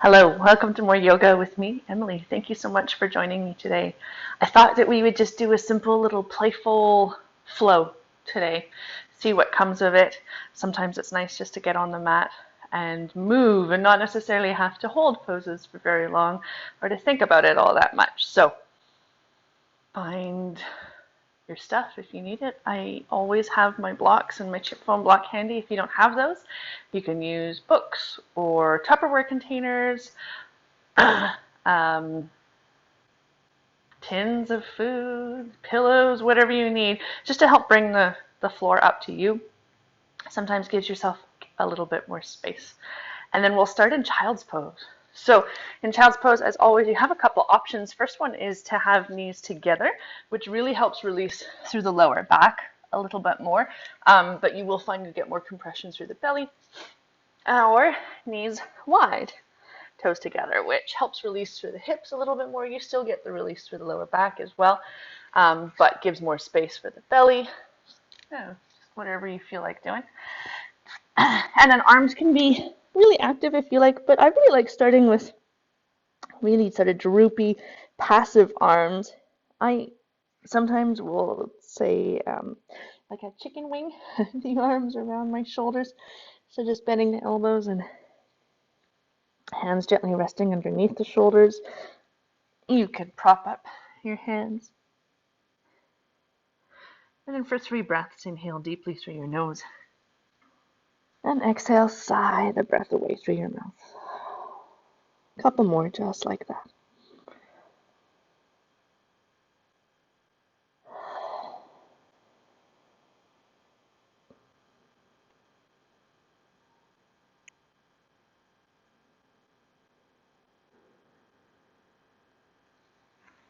Hello, welcome to more yoga with me, Emily. Thank you so much for joining me today. I thought that we would just do a simple little playful flow today, see what comes of it. Sometimes it's nice just to get on the mat and move and not necessarily have to hold poses for very long or to think about it all that much. So find your stuff if you need it. I always have my blocks and my chip foam block handy. If you don't have those, you can use books or Tupperware containers, um, tins of food, pillows, whatever you need, just to help bring the floor up to you. Sometimes gives yourself a little bit more space. And then we'll start in child's pose. So in child's pose, as always, you have a couple options. First one is to have knees together, which really helps release through the lower back a little bit more, but you will find you get more compression through the belly. Or knees wide, toes together, which helps release through the hips a little bit more. You still get the release through the lower back as well, but gives more space for the belly. Yeah, whatever you feel like doing. And then arms can be really active if you like, but I really like starting with really sort of droopy, passive arms. I sometimes will say like a chicken wing, the arms around my shoulders. So just bending the elbows and hands gently resting underneath the shoulders. You could prop up your hands. And then for 3 breaths, inhale deeply through your nose. And exhale, sigh the breath away through your mouth. A couple more just like that.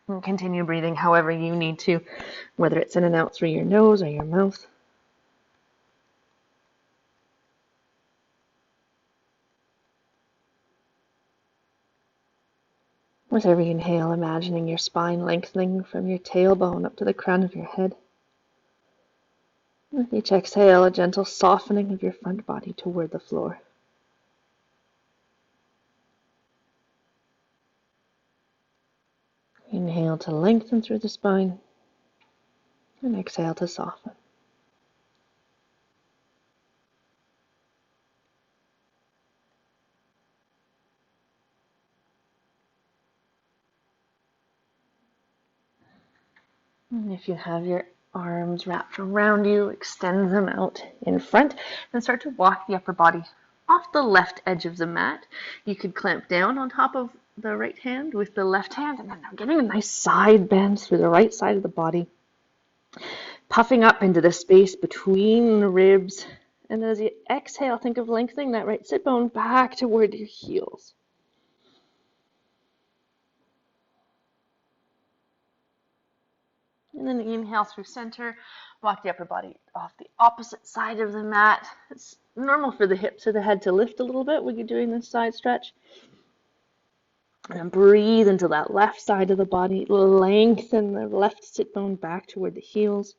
And continue breathing however you need to, whether it's in and out through your nose or your mouth. With every inhale, imagining your spine lengthening from your tailbone up to the crown of your head. With each exhale, a gentle softening of your front body toward the floor. Inhale to lengthen through the spine, and exhale to soften. And if you have your arms wrapped around you, extend them out in front, and start to walk the upper body off the left edge of the mat. You could clamp down on top of the right hand with the left hand, and then getting a nice side bend through the right side of the body, puffing up into the space between the ribs. And as you exhale, think of lengthening that right sit bone back toward your heels. And then inhale through center, walk the upper body off the opposite side of the mat. It's normal for the hips or the head to lift a little bit when you're doing this side stretch. And then breathe into that left side of the body. Lengthen the left sit bone back toward the heels.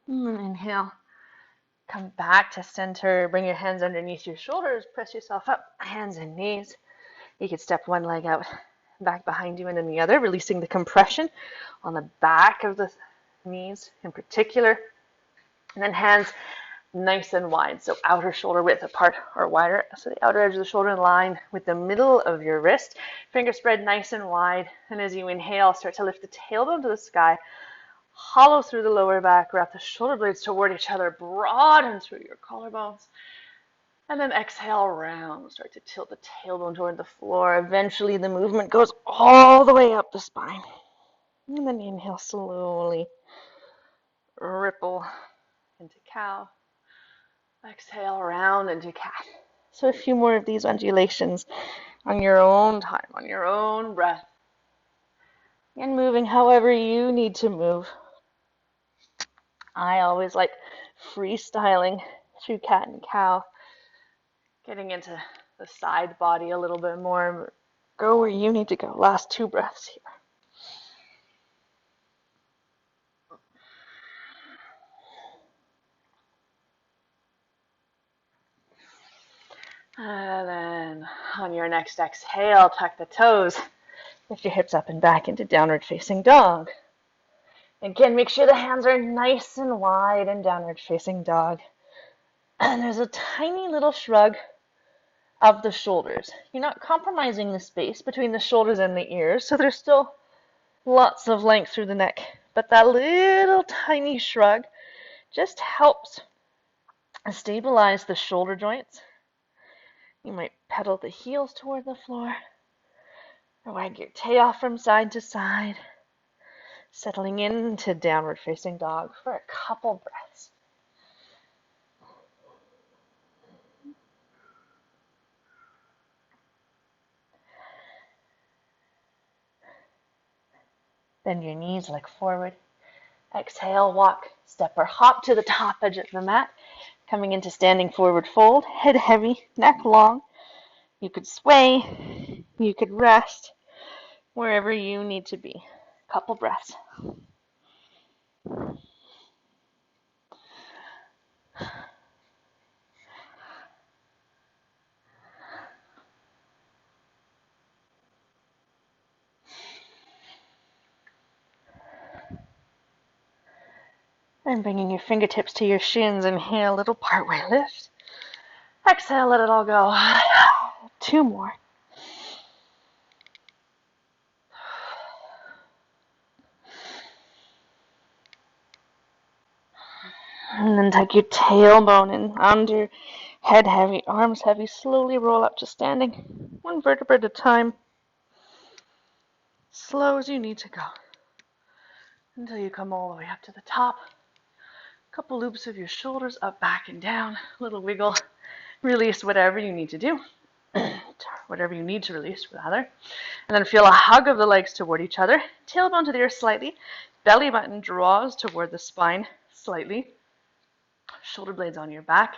And then inhale. Come back to center. Bring your hands underneath your shoulders. Press yourself up, hands and knees. You could step one leg out back behind you and then the other, releasing the compression on the back of the knees in particular. And then hands nice and wide, so outer shoulder width apart or wider. So the outer edge of the shoulder in line with the middle of your wrist. Fingers spread nice and wide. And as you inhale, start to lift the tailbone to the sky. Hollow through the lower back. Wrap the shoulder blades toward each other. Broaden through your collarbones. And then exhale, round. Start to tilt the tailbone toward the floor. Eventually, the movement goes all the way up the spine. And then inhale slowly. Ripple into cow. Exhale, round into cat. So a few more of these undulations on your own time, on your own breath. And moving however you need to move. I always like freestyling through cat and cow. Getting into the side body a little bit more. Go where you need to go. Last 2 breaths here. And then on your next exhale, tuck the toes. Lift your hips up and back into downward facing dog. Again, make sure the hands are nice and wide in downward facing dog. And there's a tiny little shrug of the shoulders. You're not compromising the space between the shoulders and the ears, so there's still lots of length through the neck. But that little tiny shrug just helps stabilize the shoulder joints. You might pedal the heels toward the floor, or wag your tail from side to side, settling into downward facing dog for a couple breaths. Bend your knees, look forward. Exhale, walk, step or hop to the top edge of the mat, coming into standing forward fold, head heavy, neck long. You could sway, you could rest, wherever you need to be. Couple breaths. And bringing your fingertips to your shins, inhale, little partway lift. Exhale, let it all go. 2 more. And then tuck your tailbone in under, head heavy, arms heavy. Slowly roll up to standing, 1 vertebra at a time. Slow as you need to go until you come all the way up to the top. Couple loops of your shoulders up, back, and down. Little wiggle. Release whatever you need to do. Whatever you need to release, rather. And then feel a hug of the legs toward each other. Tailbone to the earth slightly. Belly button draws toward the spine slightly. Shoulder blades on your back.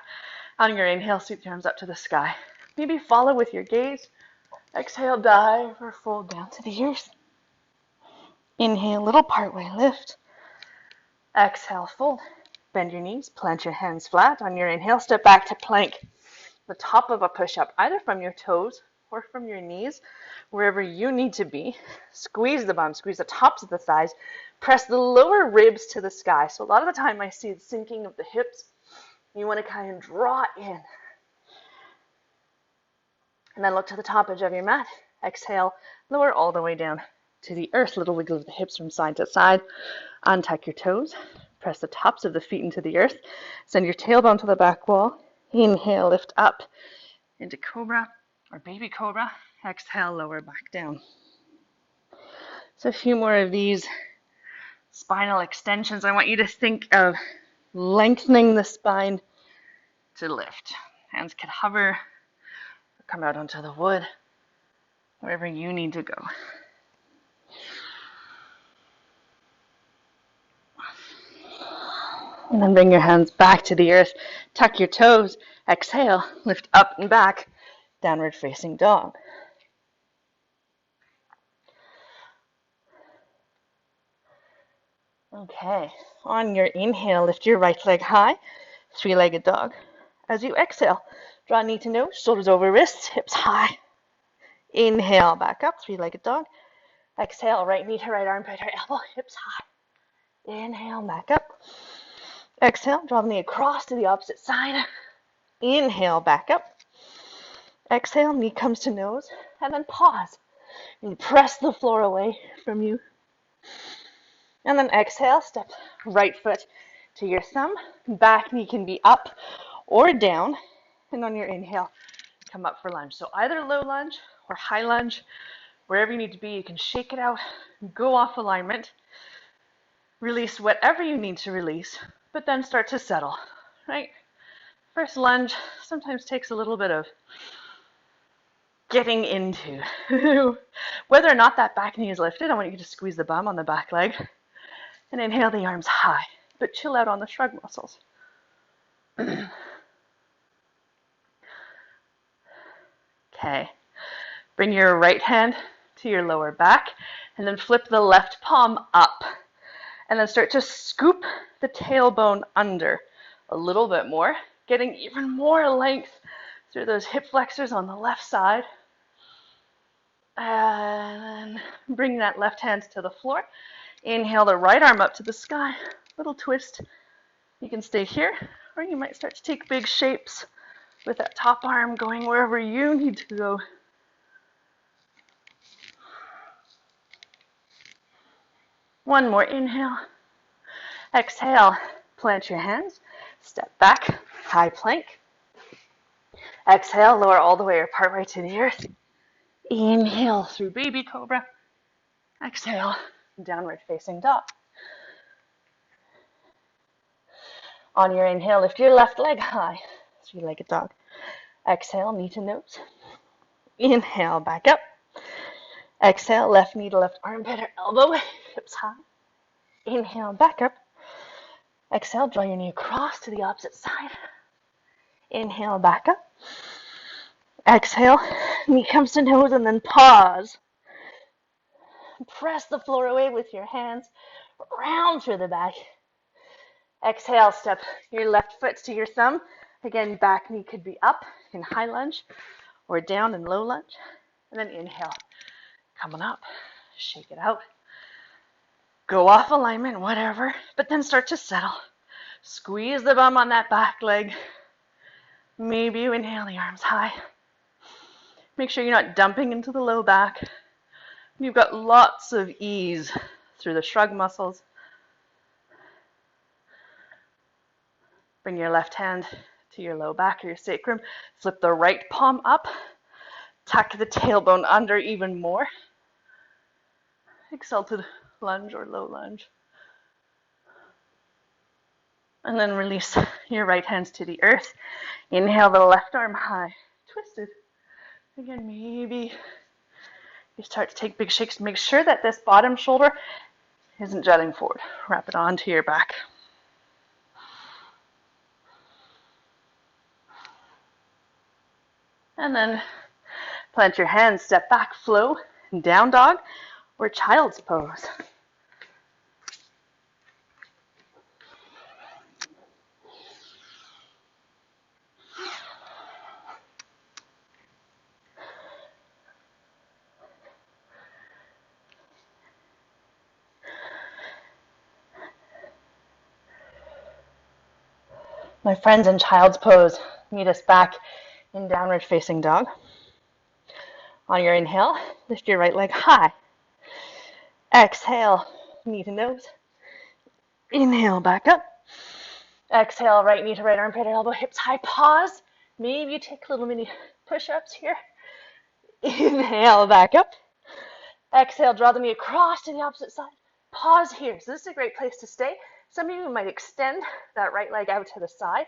On your inhale, sweep your arms up to the sky. Maybe follow with your gaze. Exhale, dive or fold down to the earth. Inhale, little partway lift. Exhale, fold. Bend your knees, plant your hands flat. On your inhale, step back to plank. The top of a push-up, either from your toes or from your knees, wherever you need to be. Squeeze the bum, squeeze the tops of the thighs. Press the lower ribs to the sky. So a lot of the time I see the sinking of the hips. You want to kind of draw in. And then look to the top edge of your mat. Exhale, lower all the way down to the earth. Little wiggle of the hips from side to side. Untuck your toes. Press the tops of the feet into the earth. Send your tailbone to the back wall. Inhale, lift up into cobra or baby cobra. Exhale, lower back down. So a few more of these spinal extensions. I want you to think of lengthening the spine to lift. Hands can hover or come out onto the wood, wherever you need to go. And then bring your hands back to the earth. Tuck your toes. Exhale, lift up and back. Downward facing dog. Okay, on your inhale, lift your right leg high. 3-legged dog. As you exhale, draw knee to nose, shoulders over wrists, hips high. Inhale, back up, 3-legged dog. Exhale, right knee to right armpit or elbow, hips high. Inhale, back up. Exhale, draw the knee across to the opposite side. Inhale, back up. Exhale, knee comes to nose, and then pause. And press the floor away from you. And then exhale, step right foot to your thumb. Back knee can be up or down. And on your inhale, come up for lunge. So either low lunge or high lunge, wherever you need to be, you can shake it out, go off alignment, release whatever you need to release, but then start to settle, right? First lunge sometimes takes a little bit of getting into. Whether or not that back knee is lifted, I want you to squeeze the bum on the back leg and inhale the arms high, but chill out on the shrug muscles. Okay, bring your right hand to your lower back and then flip the left palm up and then start to scoop the tailbone under a little bit more, getting even more length through those hip flexors on the left side. And bring that left hand to the floor. Inhale the right arm up to the sky. Little twist. You can stay here, or you might start to take big shapes with that top arm going wherever you need to go. One more inhale. Exhale, plant your hands, step back, high plank. Exhale, lower all the way or partway to the earth. Inhale through baby cobra. Exhale, downward facing dog. On your inhale, lift your left leg high, three-legged dog. Exhale, knee to nose. Inhale, back up. Exhale, left knee to left armpit or elbow, hips high. Inhale, back up. Exhale, draw your knee across to the opposite side. Inhale, back up. Exhale, knee comes to nose and then pause. Press the floor away with your hands, round through the back. Exhale, step your left foot to your thumb. Again, back knee could be up in high lunge or down in low lunge. And then inhale, coming up, shake it out. Go off alignment, whatever, but then start to settle. Squeeze the bum on that back leg. Maybe you inhale the arms high. Make sure you're not dumping into the low back. You've got lots of ease through the shrug muscles. Bring your left hand to your low back or your sacrum. Flip the right palm up. Tuck the tailbone under even more. Exalted lunge or low lunge. And then release your right hands to the earth. Inhale the left arm high. Twisted. Again, maybe you start to take big shakes. Make sure that this bottom shoulder isn't jutting forward. Wrap it onto your back. And then plant your hands, step back, flow, down dog, or child's pose. My friends in child's pose, meet us back in downward facing dog. On your inhale, lift your right leg high. Exhale, knee to nose. Inhale, back up. Exhale, right knee to right armpit, elbow, hips high. Pause. Maybe you take little mini push-ups here. Inhale, back up. Exhale, draw the knee across to the opposite side. Pause here. So this is a great place to stay. Some of you might extend that right leg out to the side.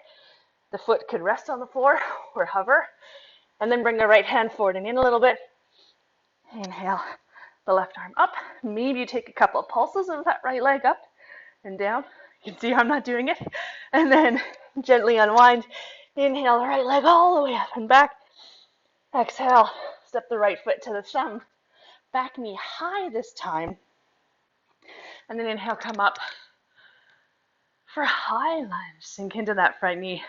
The foot could rest on the floor or hover. And then bring the right hand forward and in a little bit. Inhale the left arm up. Maybe you take a couple of pulses of that right leg up and down. You can see how I'm not doing it. And then gently unwind. Inhale the right leg all the way up and back. Exhale, step the right foot to the thumb. Back knee high this time. And then inhale, come up for high lunge. Sink into that front knee.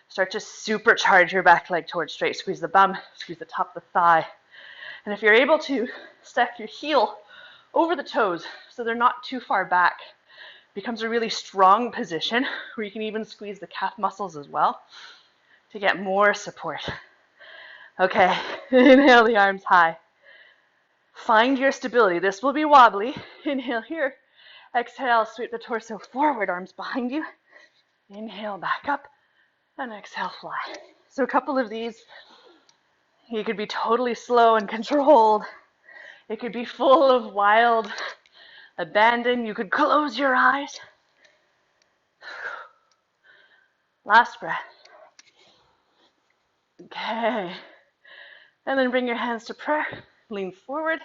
Start to supercharge your back leg towards straight. Squeeze the bum, squeeze the top of the thigh. And if you're able to, step your heel over the toes so they're not too far back. Becomes a really strong position where you can even squeeze the calf muscles as well to get more support. Okay, inhale the arms high. Find your stability. This will be wobbly. Inhale here. Exhale, sweep the torso forward, arms behind you. Inhale, back up. And exhale, fly. So a couple of these. You could be totally slow and controlled. It could be full of wild abandon. You could close your eyes. Last breath. Okay. And then bring your hands to prayer. Lean forward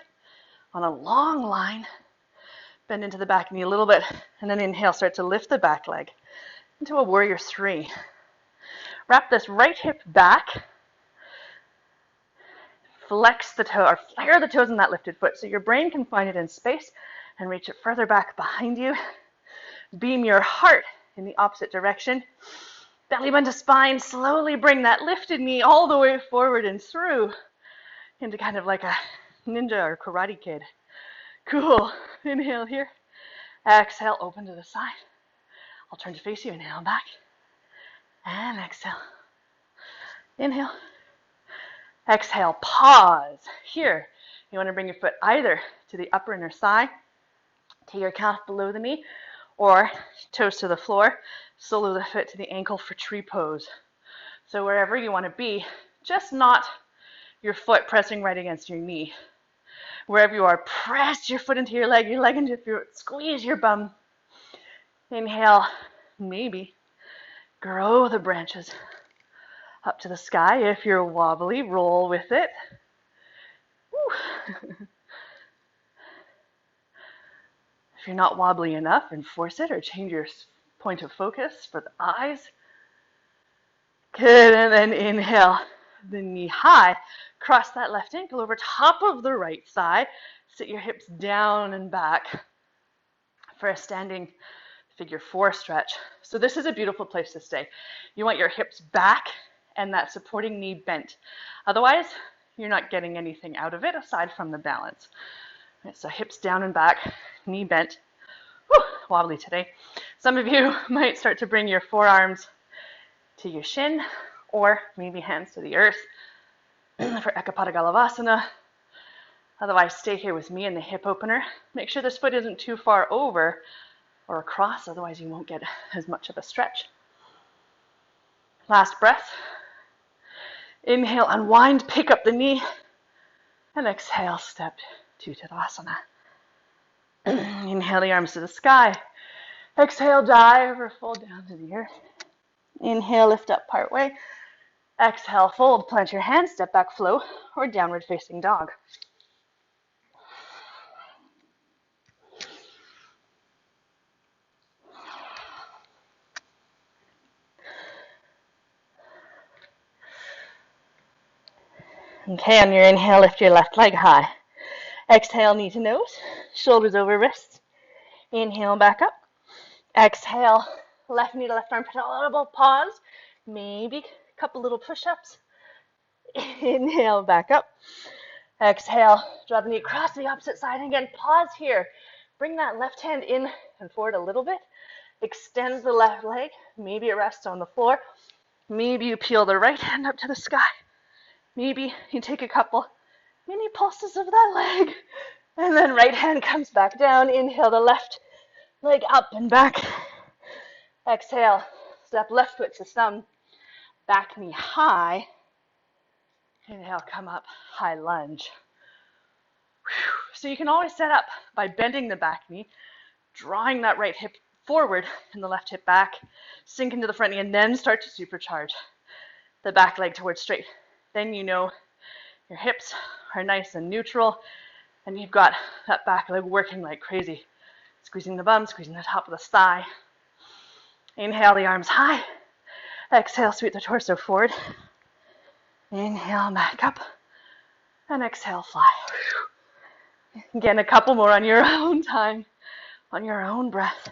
on a long line. Bend into the back knee a little bit. And then inhale, start to lift the back leg into a warrior three. Wrap this right hip back. Flex the toe or flare the toes in that lifted foot so your brain can find it in space and reach it further back behind you. Beam your heart in the opposite direction. Belly button to spine. Slowly bring that lifted knee all the way forward and through into kind of like a ninja or karate kid. Cool. Inhale here. Exhale, open to the side. I'll turn to face you. Inhale back. And exhale. Inhale. Exhale, pause. Here, you want to bring your foot either to the upper inner thigh, to your calf below the knee, or toes to the floor, solo the foot to the ankle for tree pose. So wherever you want to be, just not your foot pressing right against your knee. Wherever you are, press your foot into your leg into your foot, squeeze your bum. Inhale, maybe grow the branches up to the sky. If you're wobbly, roll with it. If you're not wobbly enough, enforce it or change your point of focus for the eyes. Good, and then inhale, the knee high. Cross that left ankle over top of the right thigh. Sit your hips down and back for a standing figure 4 stretch. So this is a beautiful place to stay. You want your hips back and that supporting knee bent. Otherwise, you're not getting anything out of it aside from the balance. Right, so hips down and back, knee bent. Whew, wobbly today. Some of you might start to bring your forearms to your shin or maybe hands to the earth for Ekapada Galavasana. Otherwise, stay here with me in the hip opener. Make sure this foot isn't too far over or across, otherwise you won't get as much of a stretch. Last breath. Inhale, unwind, pick up the knee, and exhale, step to Tadasana. Inhale the arms to the sky. Exhale, dive or fold down to the earth. Inhale, lift up part way. Exhale, fold, plant your hands, step back, flow, or downward facing dog. Okay, on your inhale, lift your left leg high. Exhale, knee to nose, shoulders over wrists. Inhale, back up. Exhale, left knee to left arm, pedal, pause. Maybe a couple little push-ups. Inhale, back up. Exhale, draw the knee across to the opposite side. And again, pause here. Bring that left hand in and forward a little bit. Extend the left leg. Maybe it rests on the floor. Maybe you peel the right hand up to the sky. Maybe you take a couple mini pulses of that leg. And then right hand comes back down. Inhale the left leg up and back. Exhale, step left foot to thumb. Back knee high. Inhale, come up, high lunge. So you can always set up by bending the back knee, drawing that right hip forward and the left hip back, sink into the front knee, and then start to supercharge the back leg towards straight. Then you know your hips are nice and neutral, and you've got that back leg working like crazy. Squeezing the bum, squeezing the top of the thigh. Inhale, the arms high. Exhale, sweep the torso forward. Inhale, back up. And exhale, fly. Again, a couple more on your own time, on your own breath.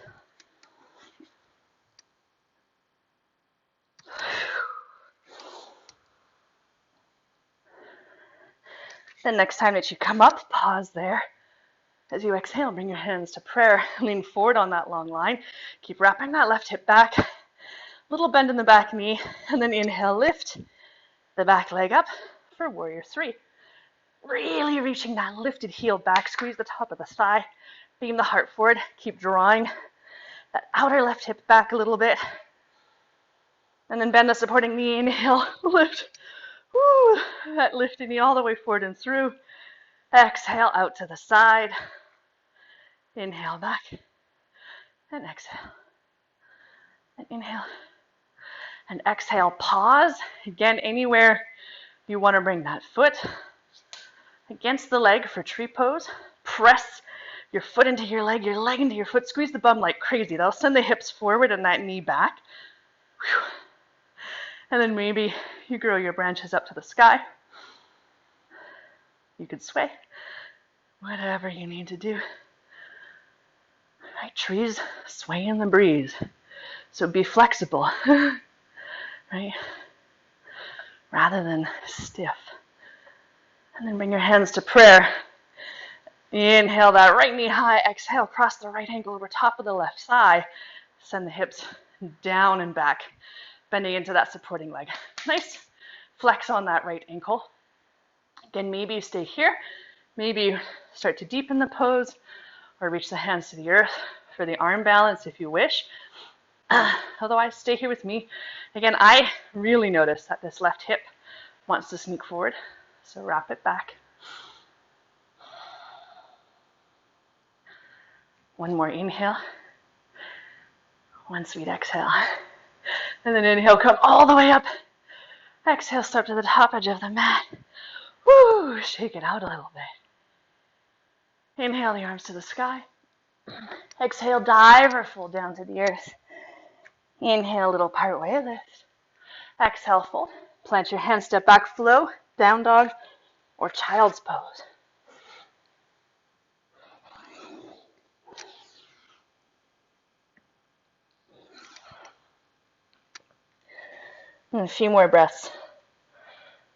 The next time that you come up, pause there. As you exhale, bring your hands to prayer. Lean forward on that long line. Keep wrapping that left hip back. Little bend in the back knee. And then inhale, lift the back leg up for warrior 3. Really reaching that lifted heel back. Squeeze the top of the thigh. Beam the heart forward. Keep drawing that outer left hip back a little bit. And then bend the supporting knee. Inhale, lift. Woo, that lifted knee all the way forward and through. Exhale, out to the side. Inhale, back. And exhale. And inhale. And exhale, pause. Again, anywhere you want to bring that foot against the leg for tree pose. Press your foot into your leg into your foot. Squeeze the bum like crazy. That'll send the hips forward and that knee back. Whew. And then maybe you grow your branches up to the sky. You could sway. Whatever you need to do. Right, trees sway in the breeze. So be flexible. right? Rather than stiff. And then bring your hands to prayer. Inhale that right knee high. Exhale, cross the right ankle over top of the left thigh. Send the hips down and back, bending into that supporting leg. Nice flex on that right ankle. Again, maybe you stay here. Maybe you start to deepen the pose or reach the hands to the earth for the arm balance if you wish. Otherwise, stay here with me. Again, I really notice that this left hip wants to sneak forward, so wrap it back. One more inhale. One sweet exhale. And then inhale, come all the way up. Exhale, step to the top edge of the mat. Woo, shake it out a little bit. Inhale the arms to the sky. Exhale, dive or fold down to the earth. Inhale, little part way lift. Exhale, fold. Plant your hands, step back, flow, down dog, or child's pose. And a few more breaths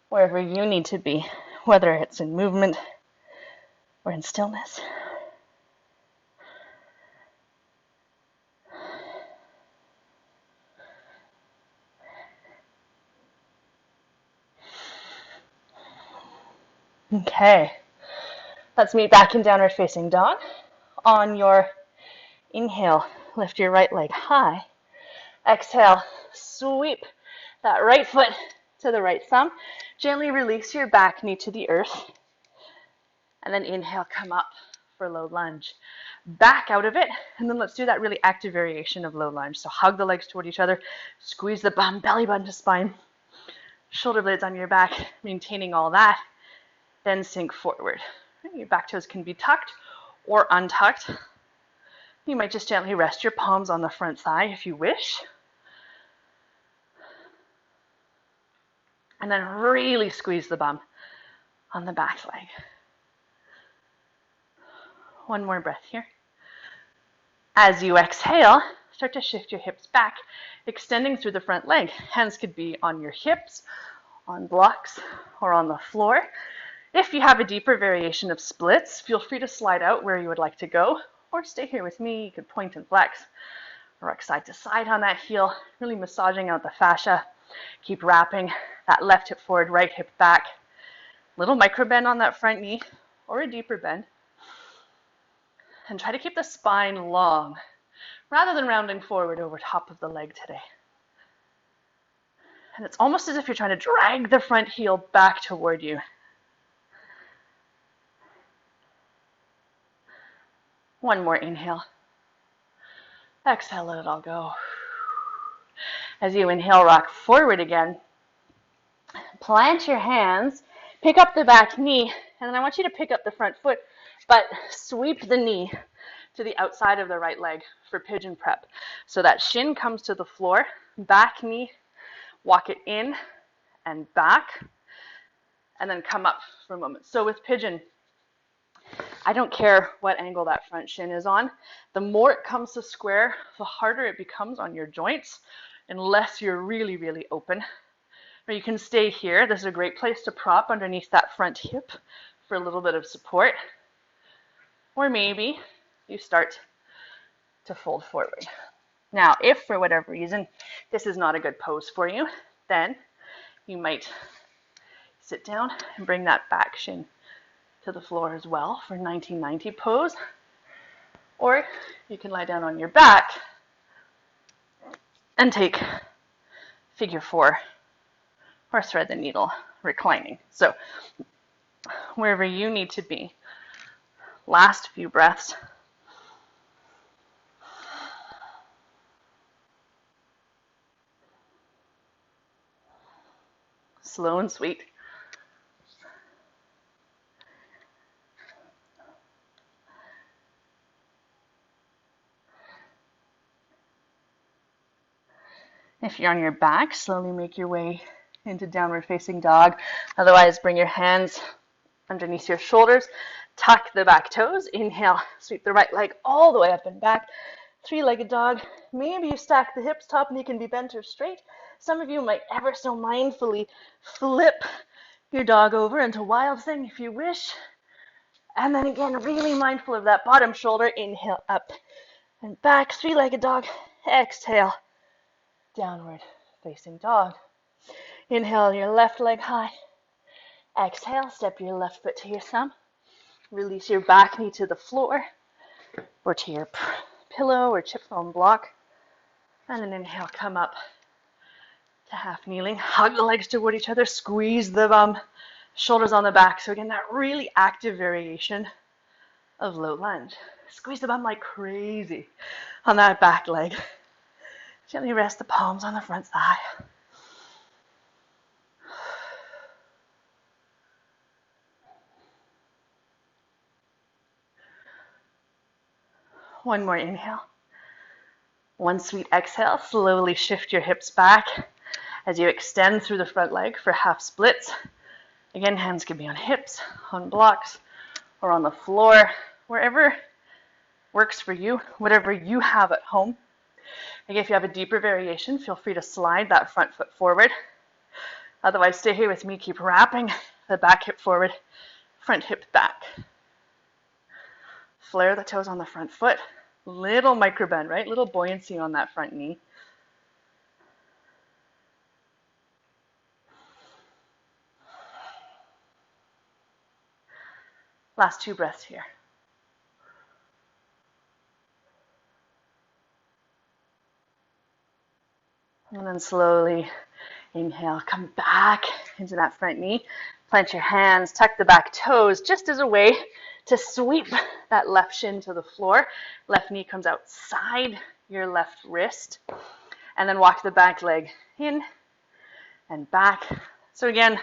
wherever you need to be, whether it's in movement or in stillness. Okay, let's meet back in downward facing dog. On your inhale, lift your right leg high. Exhale, sweep that right foot to the right thumb. Gently release your back knee to the earth. And then inhale, come up for low lunge. Back out of it, and then let's do that really active variation of low lunge. So hug the legs toward each other, squeeze the bum, belly button to spine, shoulder blades on your back, maintaining all that. Then sink forward. Your back toes can be tucked or untucked. You might just gently rest your palms on the front thigh if you wish. And then really squeeze the bum on the back leg. One more breath here. As you exhale, start to shift your hips back, extending through the front leg. Hands could be on your hips, on blocks, or on the floor. If you have a deeper variation of splits, feel free to slide out where you would like to go, or stay here with me. You could point and flex, rock side to side on that heel, really massaging out the fascia. Keep wrapping that left hip forward, right hip back. Little micro bend on that front knee, or a deeper bend. And try to keep the spine long, rather than rounding forward over top of the leg today. And it's almost as if you're trying to drag the front heel back toward you. One more inhale. Exhale, let it all go. As you inhale, rock forward again. Plant your hands, pick up the back knee, and then I want you to pick up the front foot, but sweep the knee to the outside of the right leg for pigeon prep. So that shin comes to the floor, back knee, walk it in and back, and then come up for a moment. So with pigeon, I don't care what angle that front shin is on. The more it comes to square, the harder it becomes on your joints, unless you're really, really open. Or you can stay here. This is a great place to prop underneath that front hip for a little bit of support. Or maybe you start to fold forward. Now, if for whatever reason this is not a good pose for you, then you might sit down and bring that back shin to the floor as well for 1990 pose. Or you can lie down on your back and take figure 4 or thread the needle reclining. So wherever you need to be. Last few breaths. Slow and sweet. If you're on your back, slowly make your way into downward facing dog. Otherwise, bring your hands underneath your shoulders. Tuck the back toes. Inhale, sweep the right leg all the way up and back. Three-legged dog. Maybe you stack the hips, top knee can be bent or straight. Some of you might ever so mindfully flip your dog over into wild thing if you wish. And then again, really mindful of that bottom shoulder. Inhale up and back. Three-legged dog. Exhale. Downward facing dog. Inhale your left leg high. Exhale, step your left foot to your thumb. Release your back knee to the floor or to your pillow or chip foam block. And then inhale, come up to half kneeling. Hug the legs toward each other. Squeeze the bum. Shoulders on the back. So again, that really active variation of low lunge. Squeeze the bum like crazy on that back leg. Gently rest the palms on the front thigh. One more inhale. One sweet exhale. Slowly shift your hips back as you extend through the front leg for half splits. Again, hands can be on hips, on blocks, or on the floor, wherever works for you, whatever you have at home. Again, if you have a deeper variation, feel free to slide that front foot forward. Otherwise, stay here with me. Keep wrapping the back hip forward, front hip back. Flare the toes on the front foot. Little micro bend, right? Little buoyancy on that front knee. Last 2 breaths here. And then slowly inhale, come back into that front knee. Plant your hands, tuck the back toes just as a way to sweep that left shin to the floor. Left knee comes outside your left wrist. And then walk the back leg in and back. So again,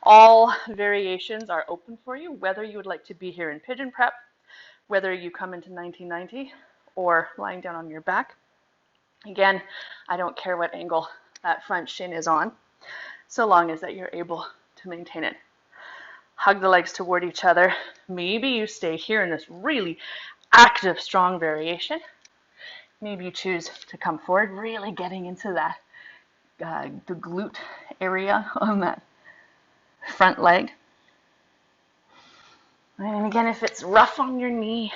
all variations are open for you, whether you would like to be here in pigeon prep, whether you come into 1990 or lying down on your back. Again, I don't care what angle that front shin is on, so long as that you're able to maintain it. Hug the legs toward each other. Maybe you stay here in this really active, strong variation. Maybe you choose to come forward, really getting into that the glute area on that front leg. And again, if it's rough on your knee,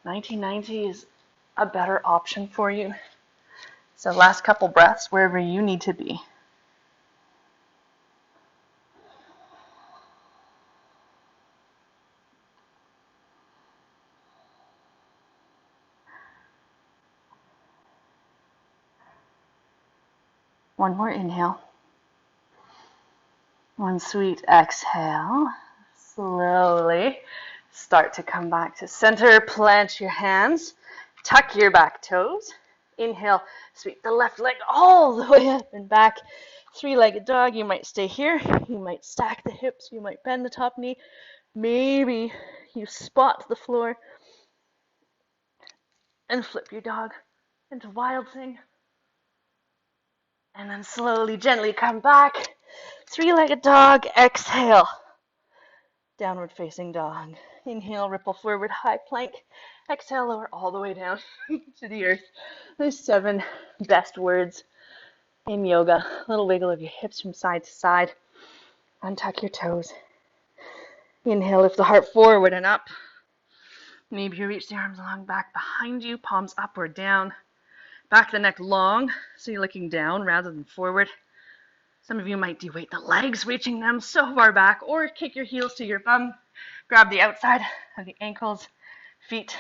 1990 is a better option for you. So last couple breaths, wherever you need to be. One more inhale. One sweet exhale. Slowly start to come back to center. Plant your hands. Tuck your back toes. Inhale, sweep the left leg all the way up and back. Three-legged dog. You might stay here. You might stack the hips. You might bend the top knee. Maybe you spot the floor and flip your dog into wild thing. And then slowly, gently come back. Three-legged dog. Exhale. Downward facing dog. Inhale, ripple forward, high plank. Exhale, lower all the way down to the earth. There's 7 best words in yoga. A little wiggle of your hips from side to side. Untuck your toes. Inhale, lift the heart forward and up. Maybe you reach the arms along back behind you, palms up or down. Back the neck long, so you're looking down rather than forward. Some of you might de-weight the legs, reaching them so far back, or kick your heels to your bum. Grab the outside of the ankles, feet,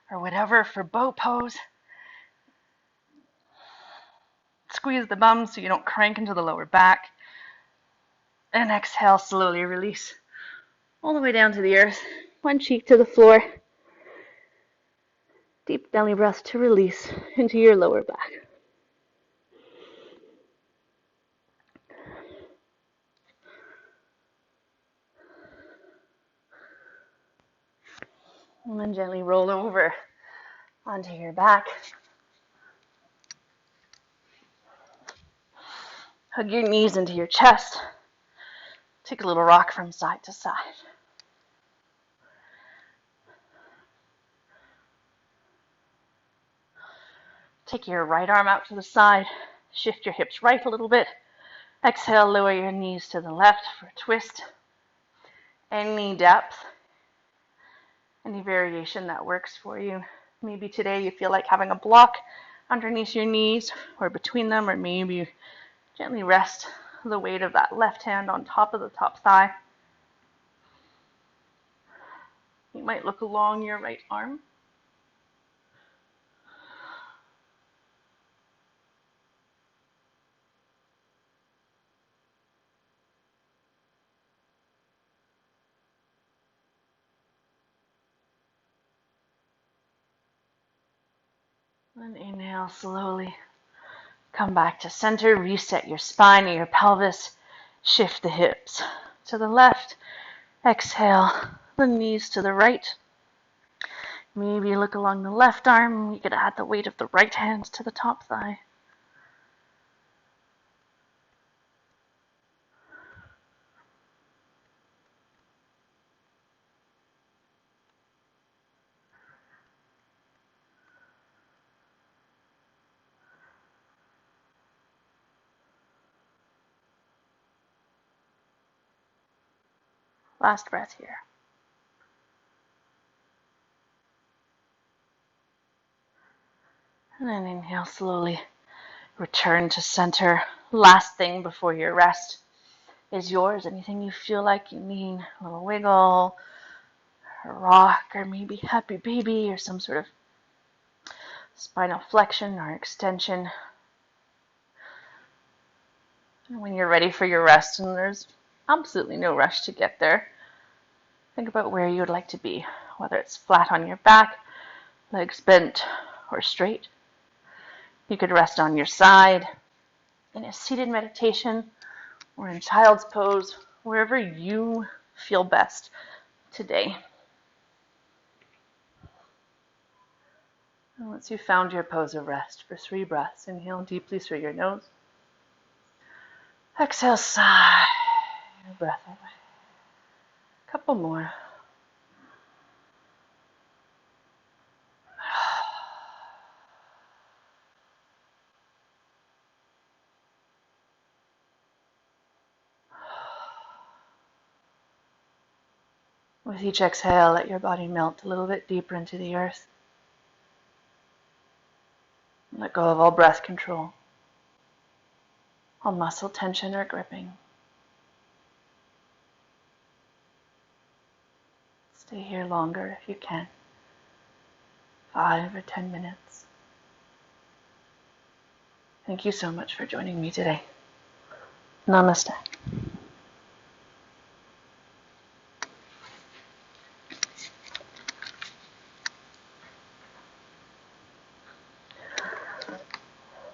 or whatever for bow pose. Squeeze the bum so you don't crank into the lower back. And exhale, slowly release all the way down to the earth. One cheek to the floor. Deep belly breath to release into your lower back. And then gently roll over onto your back. Hug your knees into your chest. Take a little rock from side to side. Take your right arm out to the side. Shift your hips right a little bit. Exhale, lower your knees to the left for a twist. Any depth, any variation that works for you. Maybe today you feel like having a block underneath your knees or between them, or maybe you gently rest the weight of that left hand on top of the top thigh. You might look along your right arm. And inhale slowly. Come back to center. Reset your spine and your pelvis. Shift the hips to the left. Exhale, the knees to the right. Maybe look along the left arm. You could add the weight of the right hand to the top thigh. Last breath here. And then inhale slowly. Return to center. Last thing before your rest is yours. Anything you feel like you need. A little wiggle, a rock, or maybe happy baby, or some sort of spinal flexion or extension. And when you're ready for your rest, and there's absolutely no rush to get there, think about where you would like to be, whether it's flat on your back, legs bent, or straight. You could rest on your side, in a seated meditation, or in child's pose, wherever you feel best today. And once you've found your pose of rest, for 3 breaths, inhale deeply through your nose. Exhale, sigh your breath away. A couple more. With each exhale, let your body melt a little bit deeper into the earth. Let go of all breath control, all muscle tension or gripping. Stay here longer if you can, 5 or 10 minutes. Thank you so much for joining me today. Namaste.